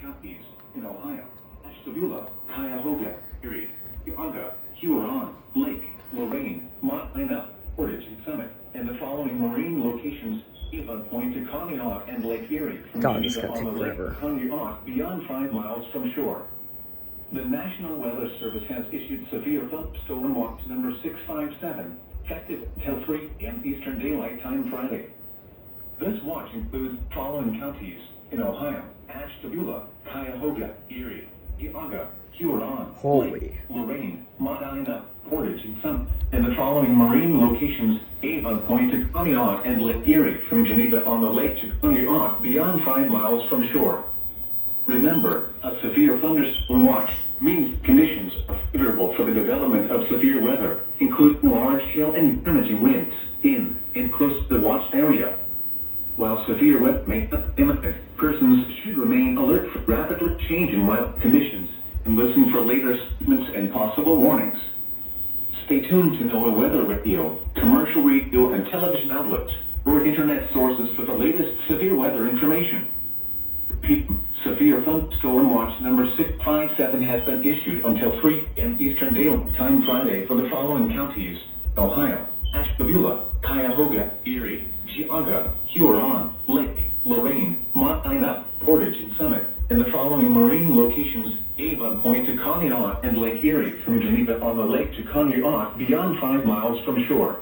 counties in Ohio: Ashtabula, Cuyahoga, Erie, Geauga, Huron, Lake, Lorraine, Montana, Portage and Summit, and the following marine locations: Avon Point to Conneaut and Lake Erie, from God, this Geneva is on gonna the take lake to forever. Conneaut, beyond 5 miles from shore. The National Weather Service has issued severe thunderstorm watch number 657, effective until 3 p.m. Eastern Daylight Time Friday. This watch includes the following counties in Ohio: Ashtabula, Cuyahoga, Erie, Geauga, Huron, Lake, Lorraine, Montana, Portage and Summit, and the following marine locations: Avon Point to Conneaut and Lake Erie, from Geneva on the lake to Conneaut, beyond 5 miles from shore. Remember, a severe thunderstorm watch means conditions are favorable for the development of severe weather, including large hail and damaging winds in and close to the watch area. While severe weather may not be imminent, persons should remain alert for rapidly changing weather conditions and listen for later statements and possible warnings. Stay tuned to NOAA Weather Radio, commercial radio and television outlets, or internet sources for the latest severe weather information. Repeat, severe thunderstorm watch number 657 has been issued until 3 p.m. Eastern Daylight Time Friday for the following counties: Ohio: Ashtabula, Cuyahoga, Erie, Geauga, Huron, Lake, Lorraine, Montana, Portage and Summit, and the following marine locations: Avon Point to Conneaut and Lake Erie, from Geneva on the lake to Conneaut, beyond 5 miles from shore.